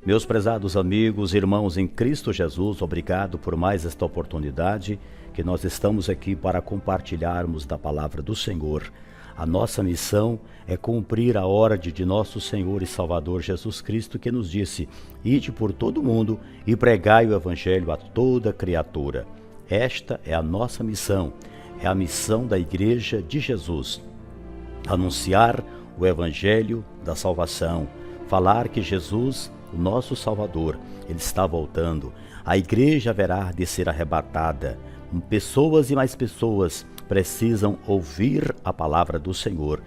Meus prezados amigos, irmãos em Cristo Jesus, obrigado por mais esta oportunidade que nós estamos aqui para compartilharmos da palavra do Senhor. A nossa missão é cumprir a ordem de nosso Senhor e Salvador Jesus Cristo, que nos disse: ide por todo o mundo e pregai o Evangelho a toda criatura. Esta é a nossa missão, é a missão da Igreja de Jesus. Anunciar o Evangelho da salvação, falar que Jesus, o nosso Salvador, Ele está voltando. A igreja haverá de ser arrebatada. Pessoas e mais pessoas precisam ouvir a palavra do Senhor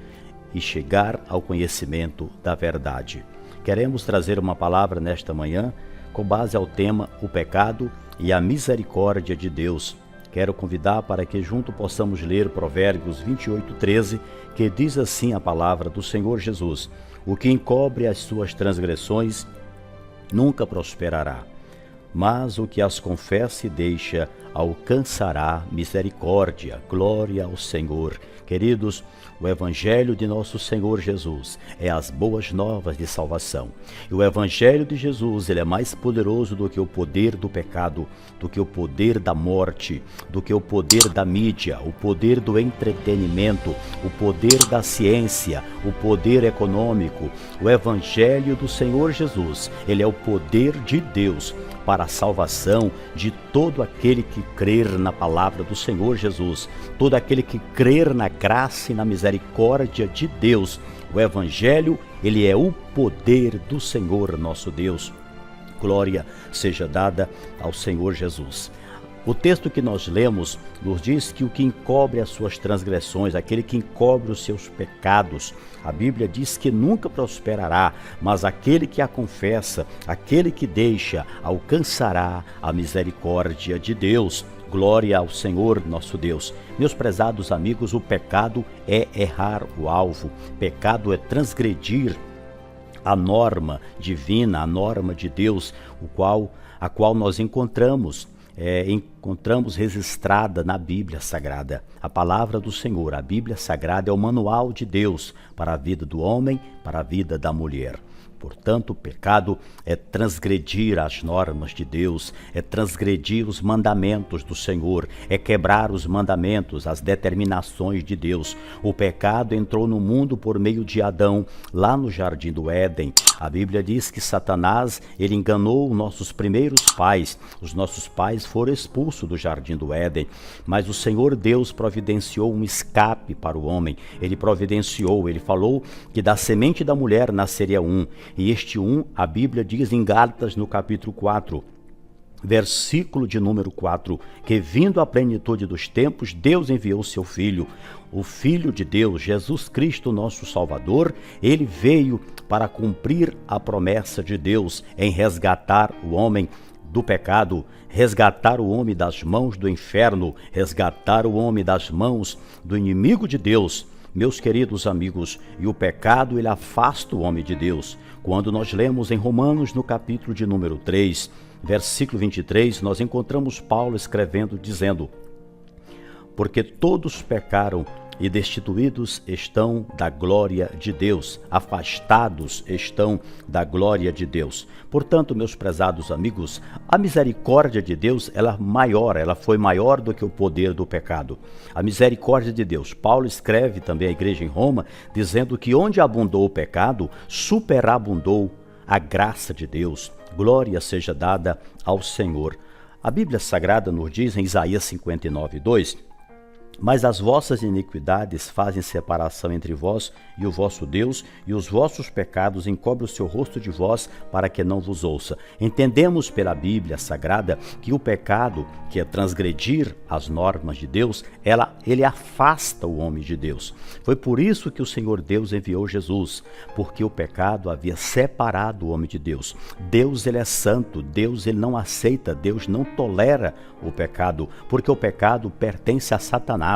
e chegar ao conhecimento da verdade. Queremos trazer uma palavra nesta manhã com base ao tema o pecado e a misericórdia de Deus. Quero convidar para que junto possamos ler Provérbios 28:13, que diz assim a palavra do Senhor Jesus: o que encobre as suas transgressões nunca prosperará, mas o que as confessa e deixa alcançará misericórdia. Glória ao Senhor. Queridos, o Evangelho de nosso Senhor Jesus é as boas novas de salvação. E o Evangelho de Jesus, ele é mais poderoso do que o poder do pecado, do que o poder da morte, do que o poder da mídia, o poder do entretenimento, o poder da ciência, o poder econômico. O Evangelho do Senhor Jesus, ele é o poder de Deus para a salvação de todo aquele que crer na palavra do Senhor Jesus, todo aquele que crer na graça e na misericórdia de Deus. O Evangelho, ele é o poder do Senhor nosso Deus. Glória seja dada ao Senhor Jesus. O texto que nós lemos nos diz que o que encobre as suas transgressões, aquele que encobre os seus pecados, a Bíblia diz que nunca prosperará, mas aquele que a confessa, aquele que deixa, alcançará a misericórdia de Deus. Glória ao Senhor nosso Deus. Meus prezados amigos, o pecado é errar o alvo, pecado é transgredir a norma divina, a norma de Deus, a qual nós encontramos registrada na Bíblia Sagrada. A palavra do Senhor, a Bíblia Sagrada, é o manual de Deus para a vida do homem, para a vida da mulher. Portanto, o pecado é transgredir as normas de Deus, é transgredir os mandamentos do Senhor, é quebrar os mandamentos, as determinações de Deus. O pecado entrou no mundo por meio de Adão, lá no Jardim do Éden. A Bíblia diz que Satanás, ele enganou nossos primeiros pais. Os nossos pais foram expulsos do Jardim do Éden, mas o Senhor Deus providenciou um escape para o homem. Ele providenciou, ele falou que da semente da mulher nasceria um. E este a Bíblia diz em Gálatas, no capítulo 4, versículo de número 4, que vindo a plenitude dos tempos, Deus enviou seu Filho, o Filho de Deus, Jesus Cristo, nosso Salvador. Ele veio para cumprir a promessa de Deus em resgatar o homem do pecado, resgatar o homem das mãos do inferno, resgatar o homem das mãos do inimigo de Deus. Meus queridos amigos, e o pecado, ele afasta o homem de Deus. Quando nós lemos em Romanos, no capítulo de número 3, versículo 23, nós encontramos Paulo escrevendo, dizendo: porque todos pecaram e destituídos estão da glória de Deus, afastados estão da glória de Deus. Portanto, meus prezados amigos, a misericórdia de Deus, ela foi maior do que o poder do pecado. A misericórdia de Deus. Paulo escreve também à igreja em Roma, dizendo que onde abundou o pecado, superabundou a graça de Deus. Glória seja dada ao Senhor. A Bíblia Sagrada nos diz em Isaías 59:2, mas as vossas iniquidades fazem separação entre vós e o vosso Deus, e os vossos pecados encobrem o seu rosto de vós, para que não vos ouça. Entendemos pela Bíblia Sagrada que o pecado, que é transgredir as normas de Deus, ele afasta o homem de Deus. Foi por isso que o Senhor Deus enviou Jesus, porque o pecado havia separado o homem de Deus. Deus, ele é santo, Deus, ele não aceita, Deus não tolera o pecado, porque o pecado pertence a Satanás.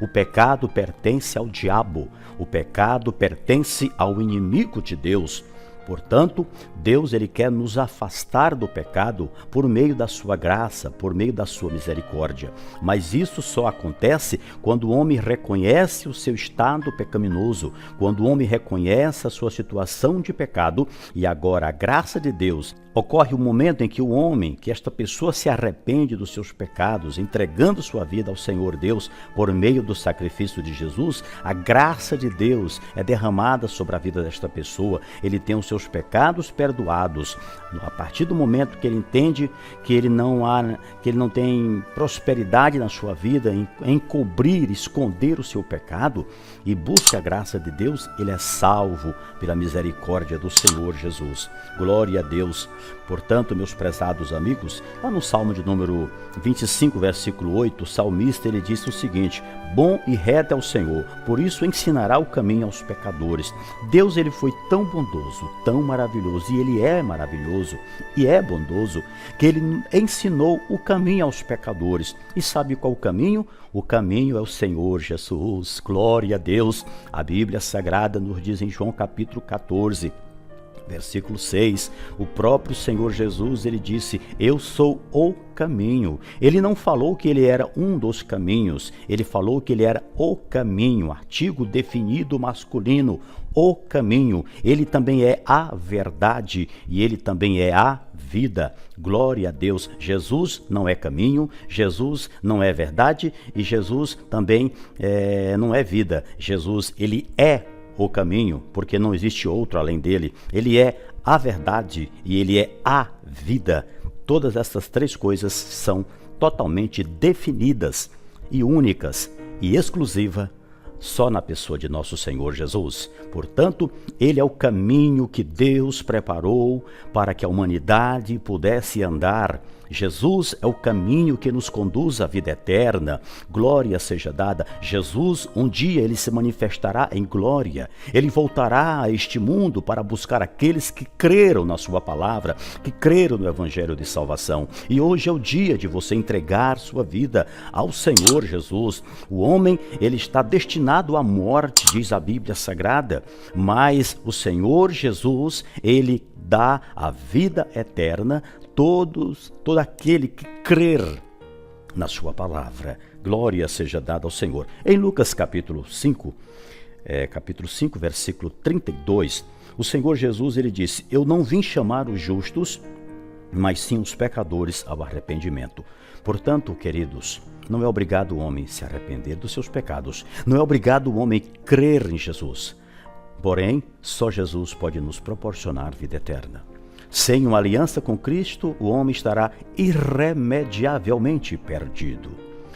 O pecado pertence ao diabo, o pecado pertence ao inimigo de Deus. Portanto, Deus ele quer nos afastar do pecado por meio da sua graça, por meio da sua misericórdia. Mas isso só acontece quando o homem reconhece o seu estado pecaminoso, quando o homem reconhece a sua situação de pecado e agora a graça de Deus. Ocorre o momento em que o homem, que esta pessoa se arrepende dos seus pecados, entregando sua vida ao Senhor Deus por meio do sacrifício de Jesus, a graça de Deus é derramada sobre a vida desta pessoa. Ele tem os seus pecados perdoados. A partir do momento que ele entende que ele não tem prosperidade na sua vida em cobrir, esconder o seu pecado e busca a graça de Deus, ele é salvo pela misericórdia do Senhor Jesus. Glória a Deus. Portanto, meus prezados amigos, lá no Salmo de número 25, versículo 8, o salmista ele disse o seguinte: bom e reto é o Senhor, por isso ensinará o caminho aos pecadores. Deus ele foi tão bondoso, tão maravilhoso, e ele é maravilhoso e é bondoso, que ele ensinou o caminho aos pecadores. E sabe qual o caminho? O caminho é o Senhor Jesus. Glória a Deus. A Bíblia Sagrada nos diz em João capítulo 14, versículo 6, o próprio Senhor Jesus, ele disse: eu sou o caminho. Ele não falou que ele era um dos caminhos, ele falou que ele era o caminho, artigo definido masculino, o caminho. Ele também é a verdade e ele também é a vida. Glória a Deus. Jesus não é caminho, Jesus não é verdade e Jesus também não é vida. Jesus, ele é o caminho, porque não existe outro além dele. Ele é a verdade e ele é a vida. Todas essas três coisas são totalmente definidas e únicas e exclusivas só na pessoa de nosso Senhor Jesus. Portanto, ele é o caminho que Deus preparou para que a humanidade pudesse andar. Jesus é o caminho que nos conduz à vida eterna. Glória seja dada. Jesus, um dia, ele se manifestará em glória. Ele voltará a este mundo para buscar aqueles que creram na sua palavra, que creram no Evangelho de salvação. E hoje é o dia de você entregar sua vida ao Senhor Jesus. O homem, ele está destinado à morte, diz a Bíblia Sagrada, mas o Senhor Jesus, ele dá a vida eterna todo aquele que crer na sua palavra. Glória seja dada ao Senhor. Em Lucas capítulo 5, versículo 32, o Senhor Jesus ele disse: eu não vim chamar os justos, mas sim os pecadores ao arrependimento. Portanto, queridos, não é obrigado o homem se arrepender dos seus pecados, não é obrigado o homem crer em Jesus. Porém, só Jesus pode nos proporcionar vida eterna. Sem uma aliança com Cristo, o homem estará irremediavelmente perdido.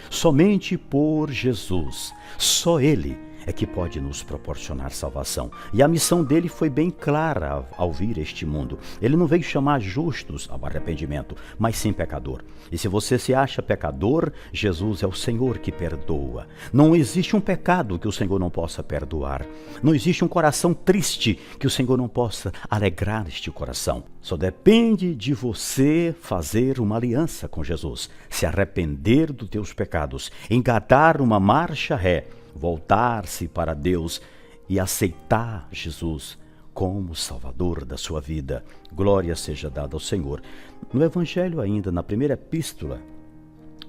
Somente por Jesus, só Ele é que pode nos proporcionar salvação. E a missão dele foi bem clara ao vir este mundo. Ele não veio chamar justos ao arrependimento, mas sim pecador. E se você se acha pecador, Jesus é o Senhor que perdoa. Não existe um pecado que o Senhor não possa perdoar. Não existe um coração triste que o Senhor não possa alegrar este coração. Só depende de você fazer uma aliança com Jesus, se arrepender dos teus pecados, engatar uma marcha ré, voltar-se para Deus e aceitar Jesus como Salvador da sua vida. Glória seja dada ao Senhor. No Evangelho ainda, na primeira epístola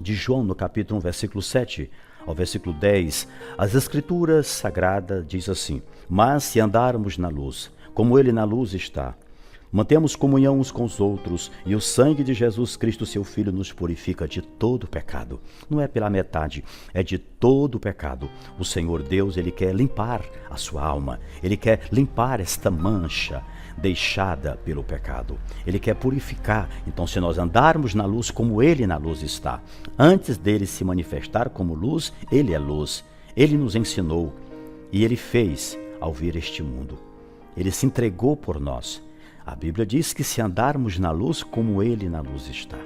de João, no capítulo 1, versículo 7 ao versículo 10, as Escrituras Sagradas diz assim: mas se andarmos na luz, como Ele na luz está, mantemos comunhão uns com os outros, e o sangue de Jesus Cristo, seu Filho, nos purifica de todo pecado. Não é pela metade, é de todo pecado. O Senhor Deus, Ele quer limpar a sua alma. Ele quer limpar esta mancha deixada pelo pecado. Ele quer purificar. Então, se nós andarmos na luz como Ele na luz está, antes dele se manifestar como luz, Ele é luz. Ele nos ensinou e Ele fez ao vir este mundo. Ele se entregou por nós. A Bíblia diz que se andarmos na luz como Ele na luz está.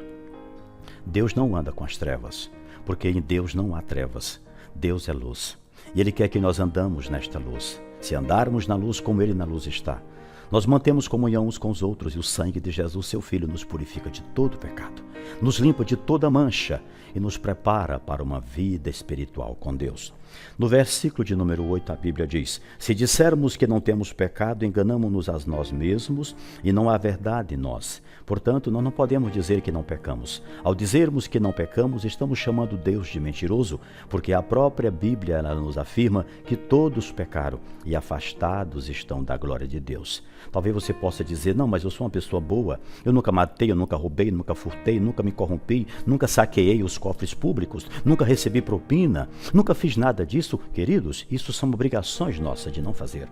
Deus não anda com as trevas, porque em Deus não há trevas. Deus é luz. E Ele quer que nós andamos nesta luz. Se andarmos na luz como Ele na luz está, Nós mantemos comunhão uns com os outros e o sangue de Jesus, seu Filho, nos purifica de todo pecado, nos limpa de toda mancha e nos prepara para uma vida espiritual com Deus. No versículo de número 8, a Bíblia diz: se dissermos que não temos pecado, enganamo-nos a nós mesmos e não há verdade em nós. Portanto, nós não podemos dizer que não pecamos. Ao dizermos que não pecamos, estamos chamando Deus de mentiroso, porque a própria Bíblia ela nos afirma que todos pecaram e afastados estão da glória de Deus. Talvez você possa dizer: não, mas eu sou uma pessoa boa, eu nunca matei, eu nunca roubei, nunca furtei, nunca me corrompi, nunca saqueei os cofres públicos, nunca recebi propina, nunca fiz nada disso. Queridos, isso são obrigações nossas de não fazer.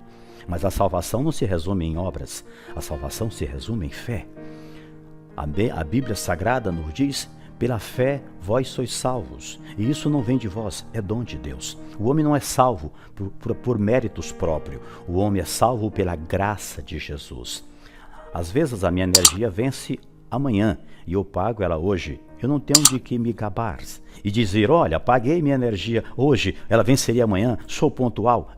Mas a salvação não se resume em obras, a salvação se resume em fé. A Bíblia Sagrada nos diz: pela fé vós sois salvos, e isso não vem de vós, é dom de Deus. O homem não é salvo por méritos próprios, o homem é salvo pela graça de Jesus. Às vezes a minha energia vence amanhã e eu pago ela hoje. Eu não tenho de que me gabar e dizer: olha, paguei minha energia hoje, ela venceria amanhã, sou pontual.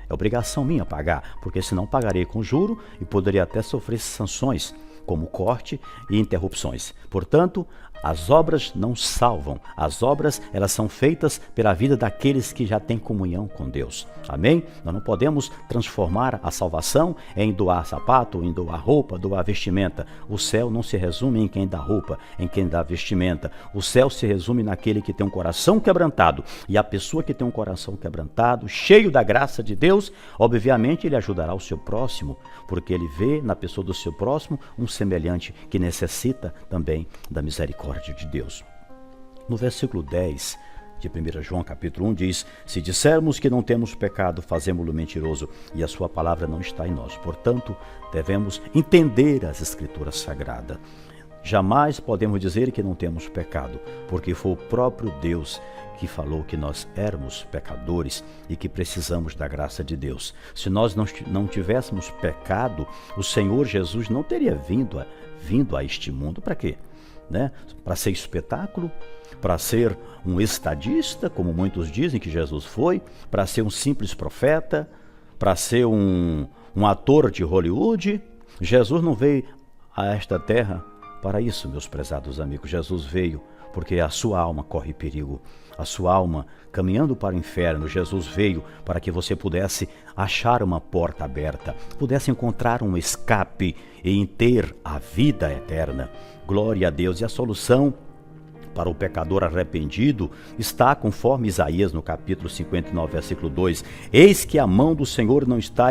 É obrigação minha pagar, porque senão pagarei com juro e poderia até sofrer sanções, como corte e interrupções. Portanto, as obras não salvam. As obras, elas são feitas pela vida daqueles que já têm comunhão com Deus. Amém? Nós não podemos transformar a salvação em doar sapato, em doar roupa, doar vestimenta. O céu não se resume em quem dá roupa, em quem dá vestimenta. O céu se resume naquele que tem um coração quebrantado. E a pessoa que tem um coração quebrantado, cheio da graça de Deus, obviamente ele ajudará o seu próximo, porque ele vê na pessoa do seu próximo um semelhante que necessita também da misericórdia de Deus. No versículo 10 de 1 João capítulo 1 diz: se dissermos que não temos pecado, fazemo-lo mentiroso e a sua palavra não está em nós. Portanto, devemos entender as Escrituras Sagradas. Jamais podemos dizer que não temos pecado, porque foi o próprio Deus que falou que nós éramos pecadores e que precisamos da graça de Deus. Se nós não tivéssemos pecado, o Senhor Jesus não teria vindo a este mundo. Para quê? Para ser espetáculo, para ser um estadista, como muitos dizem que Jesus foi, para ser um simples profeta, para ser um ator de Hollywood. Jesus não veio a esta terra para isso, meus prezados amigos. Jesus veio porque a sua alma corre perigo, a sua alma caminhando para o inferno. Jesus veio para que você pudesse achar uma porta aberta, pudesse encontrar um escape e ter a vida eterna. Glória a Deus. E a solução para o pecador arrependido está conforme Isaías no capítulo 59, versículo 2. Eis que a mão do Senhor não está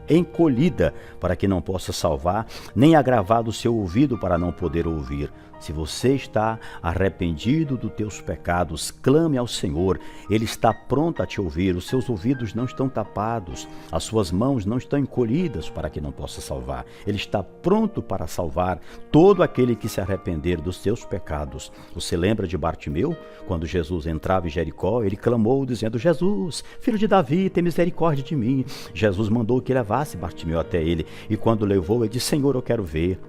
encolhida para que não possa salvar, nem agravado o seu ouvido para não poder ouvir. Se você está arrependido dos teus pecados, clame ao Senhor, Ele está pronto a te ouvir. Os seus ouvidos não estão tapados, as suas mãos não estão encolhidas para que não possa salvar. Ele está pronto para salvar todo aquele que se arrepender dos seus pecados. Você lembra de Bartimeu? Quando Jesus entrava em Jericó, ele clamou dizendo: Jesus, filho de Davi, tem misericórdia de mim. Jesus mandou que levasse Bartimeu até ele, e quando levou, ele disse: Senhor, eu quero ver.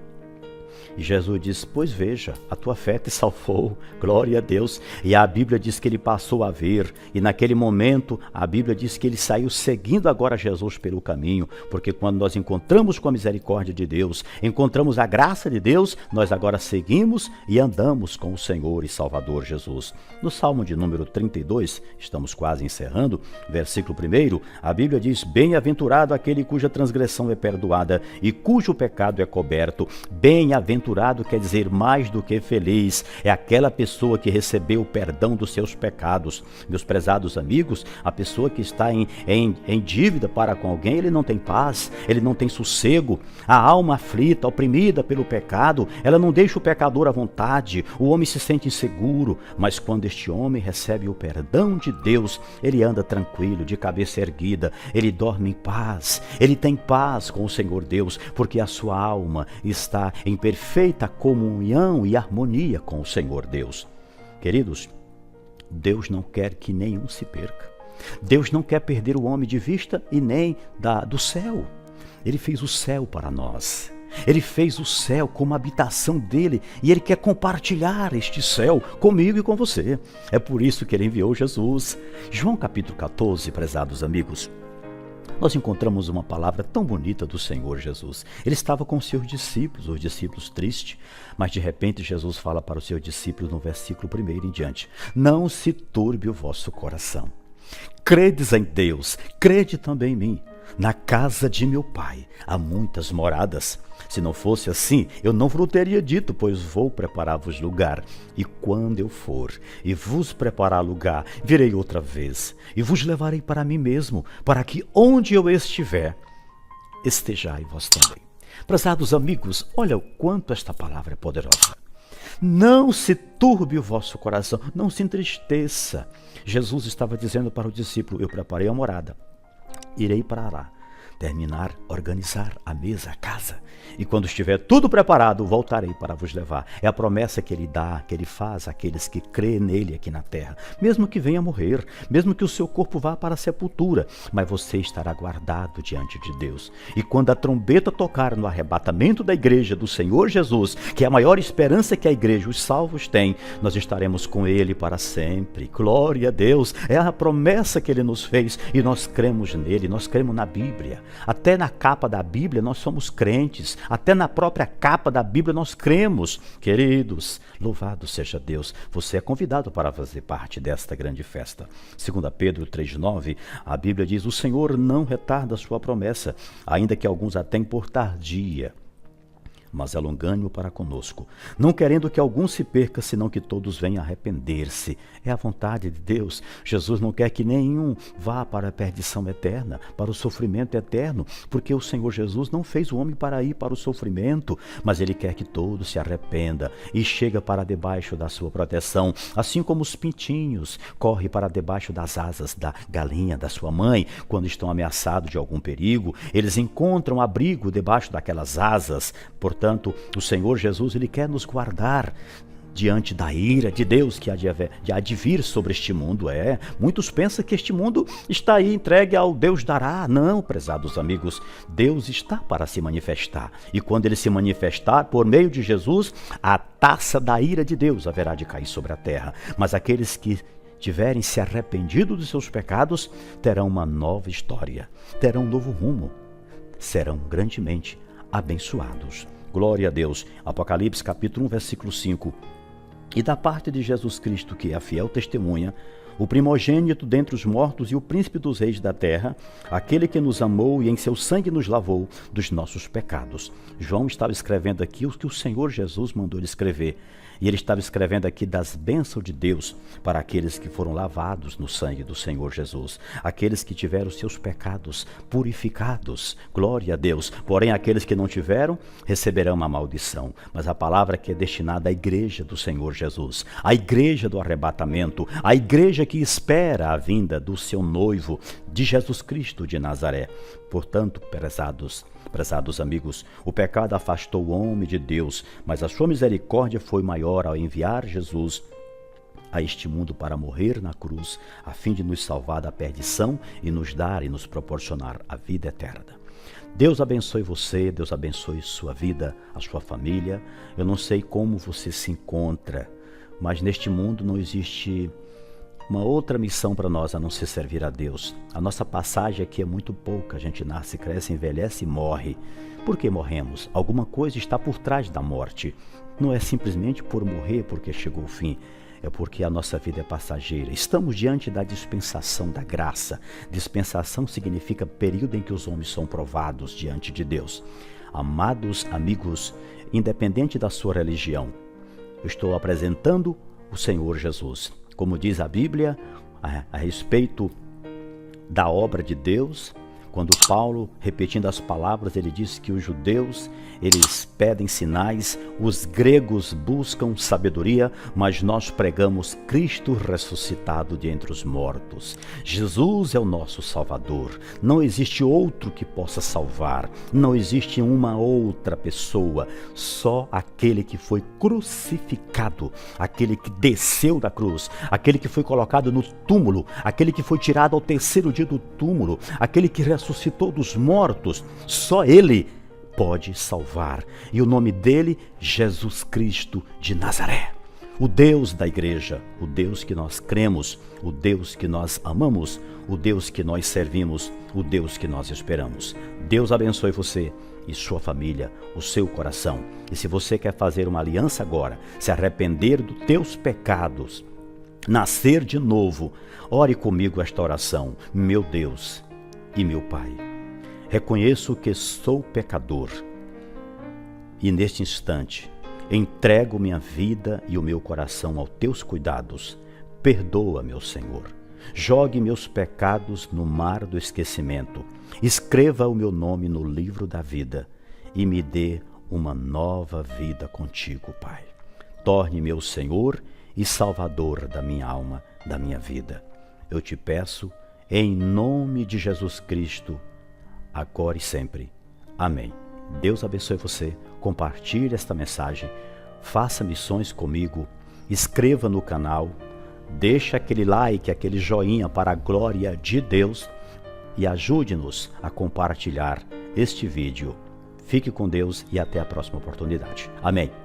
E Jesus disse: pois veja, a tua fé te salvou, glória a Deus. E a Bíblia diz que ele passou a ver, e naquele momento a Bíblia diz que ele saiu seguindo agora Jesus pelo caminho, porque quando nós encontramos com a misericórdia de Deus, encontramos a graça de Deus, nós agora seguimos e andamos com o Senhor e Salvador Jesus. No Salmo de número 32, estamos quase encerrando, versículo 1, a Bíblia diz: bem-aventurado aquele cuja transgressão é perdoada e cujo pecado é coberto. Bem-aventurado quer dizer mais do que feliz, é aquela pessoa que recebeu o perdão dos seus pecados. Meus prezados amigos, a pessoa que está em dívida para com alguém, ele não tem paz, ele não tem sossego. A alma aflita, oprimida pelo pecado, ela não deixa o pecador à vontade, o homem se sente inseguro, mas quando este homem recebe o perdão de Deus, ele anda tranquilo, de cabeça erguida, ele dorme em paz, ele tem paz com o Senhor Deus, porque a sua alma está em perfeita comunhão e harmonia com o Senhor Deus. Queridos, Deus não quer que nenhum se perca. Deus não quer perder o homem de vista e nem do céu. Ele fez o céu para nós. Ele fez o céu como habitação dele e ele quer compartilhar este céu comigo e com você. É por isso que ele enviou Jesus. João capítulo 14, prezados amigos. nós encontramos uma palavra tão bonita do Senhor Jesus. Ele estava com seus discípulos, os discípulos tristes, mas de repente Jesus fala para os seus discípulos no versículo 1 em diante: não se turbe o vosso coração. Credes em Deus, crede também em mim. Na casa de meu pai há muitas moradas. Se não fosse assim, eu não vos teria dito, pois vou preparar-vos lugar. E quando eu for e vos preparar lugar, virei outra vez e vos levarei para mim mesmo, para que onde eu estiver, estejai vós também. Prezados amigos, olha o quanto esta palavra é poderosa. Não se turbe o vosso coração, não se entristeça. Jesus estava dizendo para o discípulo: eu preparei a morada, irei para lá, terminar, organizar a mesa, a casa. E quando estiver tudo preparado, voltarei para vos levar. É a promessa que ele dá, que ele faz àqueles que crêem nele aqui na terra. Mesmo que venha morrer, mesmo que o seu corpo vá para a sepultura, mas você estará guardado diante de Deus. E quando a trombeta tocar no arrebatamento da igreja do Senhor Jesus, que é a maior esperança que a igreja, os salvos, tem, nós estaremos com ele para sempre. Glória a Deus! É a promessa que ele nos fez e nós cremos nele, nós cremos na Bíblia. Até na capa da Bíblia nós somos crentes. Até na própria capa da Bíblia nós cremos. Queridos, louvado seja Deus. Você é convidado para fazer parte desta grande festa. 2 Pedro 3,9, a Bíblia diz: o Senhor não retarda a sua promessa, ainda que alguns a tenham por tardia, mas é longânimo para conosco, não querendo que algum se perca, senão que todos venham a arrepender-se. É a vontade de Deus. Jesus não quer que nenhum vá para a perdição eterna, para o sofrimento eterno, porque o Senhor Jesus não fez o homem para ir para o sofrimento, mas Ele quer que todos se arrependam e chega para debaixo da sua proteção, assim como os pintinhos correm para debaixo das asas da galinha da sua mãe, quando estão ameaçados de algum perigo, eles encontram abrigo debaixo daquelas asas. Portanto, o Senhor Jesus, Ele quer nos guardar diante da ira de Deus que há de vir sobre este mundo. Muitos pensam que este mundo está aí entregue ao Deus dará. Não, prezados amigos, Deus está para se manifestar. E quando Ele se manifestar por meio de Jesus, a taça da ira de Deus haverá de cair sobre a terra. Mas aqueles que tiverem se arrependido dos seus pecados terão uma nova história, terão um novo rumo, serão grandemente abençoados. Glória a Deus. Apocalipse capítulo 1, versículo 5. E da parte de Jesus Cristo, que é a fiel testemunha, o primogênito dentre os mortos e o príncipe dos reis da terra, aquele que nos amou e em seu sangue nos lavou dos nossos pecados. João estava escrevendo aqui o que o Senhor Jesus mandou ele escrever. E ele estava escrevendo aqui das bênçãos de Deus para aqueles que foram lavados no sangue do Senhor Jesus, aqueles que tiveram seus pecados purificados. Glória a Deus. Porém, aqueles que não tiveram receberão uma maldição. Mas a palavra que é destinada à igreja do Senhor Jesus, à igreja do arrebatamento, à igreja que espera a vinda do seu noivo, de Jesus Cristo de Nazaré. Portanto, prezados amigos, o pecado afastou o homem de Deus, mas a sua misericórdia foi maior ao enviar Jesus a este mundo para morrer na cruz, a fim de nos salvar da perdição e nos dar e nos proporcionar a vida eterna. Deus abençoe você, Deus abençoe sua vida, a sua família. Eu não sei como você se encontra, mas neste mundo não existe uma outra missão para nós a não ser servir a Deus. A nossa passagem aqui é muito pouca. A gente nasce, cresce, envelhece e morre. Por que morremos? Alguma coisa está por trás da morte. Não é simplesmente por morrer porque chegou o fim. É porque a nossa vida é passageira. Estamos diante da dispensação da graça. Dispensação significa período em que os homens são provados diante de Deus. Amados amigos, independente da sua religião, eu estou apresentando o Senhor Jesus. Como diz a Bíblia, a respeito da obra de Deus, quando Paulo, repetindo as palavras, ele diz que os judeus, eles pedem sinais, os gregos buscam sabedoria, mas nós pregamos Cristo ressuscitado de entre os mortos. Jesus é o nosso Salvador. Não existe outro que possa salvar. Não existe uma outra pessoa. Só aquele que foi crucificado, aquele que desceu da cruz, aquele que foi colocado no túmulo, aquele que foi tirado ao terceiro dia do túmulo, aquele que ressuscitou dos mortos. Só Ele pode salvar. E o nome dele, Jesus Cristo de Nazaré. o Deus da igreja, o Deus que nós cremos, o Deus que nós amamos, o Deus que nós servimos, o Deus que nós esperamos. Deus abençoe você e sua família, o seu coração. E se você quer fazer uma aliança agora, se arrepender dos teus pecados, nascer de novo, ore comigo esta oração. Meu Deus e meu Pai, reconheço que sou pecador e neste instante entrego minha vida e o meu coração aos teus cuidados. Perdoa, meu Senhor. Jogue meus pecados no mar do esquecimento. Escreva o meu nome no livro da vida e me dê uma nova vida contigo, Pai. Torne-me o Senhor e Salvador da minha alma, da minha vida. Eu te peço em nome de Jesus Cristo, agora e sempre. Amém. Deus abençoe você. Compartilhe esta mensagem. Faça missões comigo. Inscreva no canal. Deixa aquele like, aquele joinha para a glória de Deus. E ajude-nos a compartilhar este vídeo. Fique com Deus e até a próxima oportunidade. Amém.